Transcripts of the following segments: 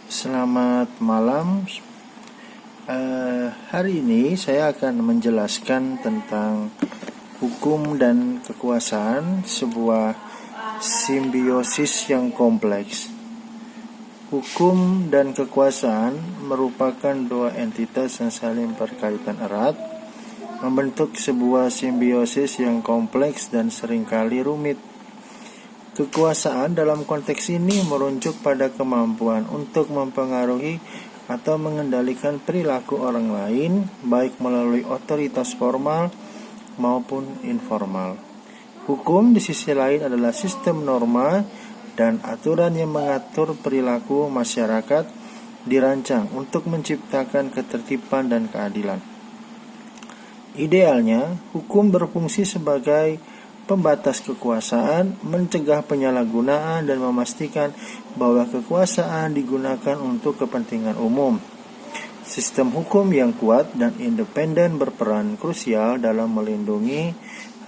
Selamat malam. Hari ini saya akan menjelaskan tentang hukum dan kekuasaan, sebuah simbiosis yang kompleks. Hukum dan kekuasaan merupakan dua entitas yang saling berkaitan erat, membentuk sebuah simbiosis yang kompleks dan seringkali rumit. Kekuasaan dalam konteks ini merujuk pada kemampuan untuk mempengaruhi atau mengendalikan perilaku orang lain, baik melalui otoritas formal maupun informal. Hukum di sisi lain adalah sistem norma dan aturan yang mengatur perilaku masyarakat, dirancang untuk menciptakan ketertiban dan keadilan. Idealnya, hukum berfungsi sebagai pembatas kekuasaan, mencegah penyalahgunaan, dan memastikan bahwa kekuasaan digunakan untuk kepentingan umum. Sistem hukum yang kuat dan independen berperan krusial dalam melindungi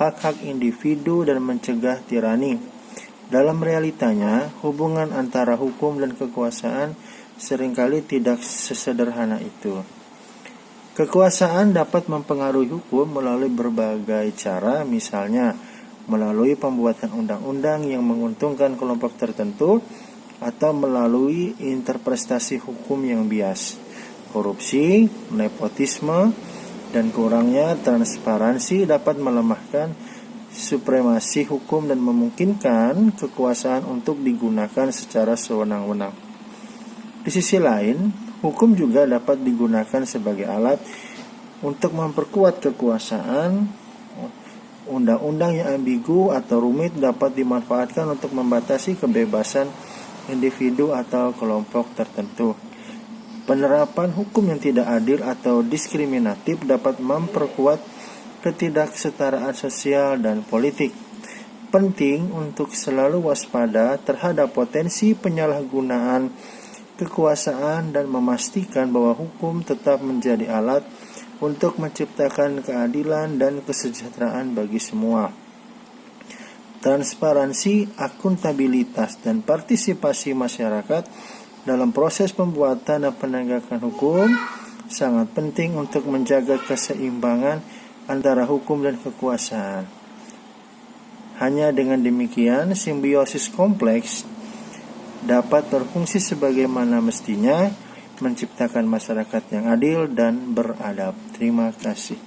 hak-hak individu dan mencegah tirani. Dalam realitanya, hubungan antara hukum dan kekuasaan seringkali tidak sesederhana itu. Kekuasaan dapat mempengaruhi hukum melalui berbagai cara, misalnya melalui pembuatan undang-undang yang menguntungkan kelompok tertentu atau melalui interpretasi hukum yang bias, korupsi, nepotisme, dan kurangnya transparansi dapat melemahkan supremasi hukum dan memungkinkan kekuasaan untuk digunakan secara sewenang-wenang. Di sisi lain, hukum juga dapat digunakan sebagai alat untuk memperkuat kekuasaan. Undang-undang yang ambigu atau rumit dapat dimanfaatkan untuk membatasi kebebasan individu atau kelompok tertentu. Penerapan hukum yang tidak adil atau diskriminatif dapat memperkuat ketidaksetaraan sosial dan politik. Penting untuk selalu waspada terhadap potensi penyalahgunaan kekuasaan dan memastikan bahwa hukum tetap menjadi alat untuk menciptakan keadilan dan kesejahteraan bagi semua. Transparansi, akuntabilitas, dan partisipasi masyarakat dalam proses pembuatan dan penegakan hukum sangat penting untuk menjaga keseimbangan antara hukum dan kekuasaan. Hanya dengan demikian, simbiosis kompleks dapat berfungsi sebagaimana mestinya, menciptakan masyarakat yang adil dan beradab. Terima kasih.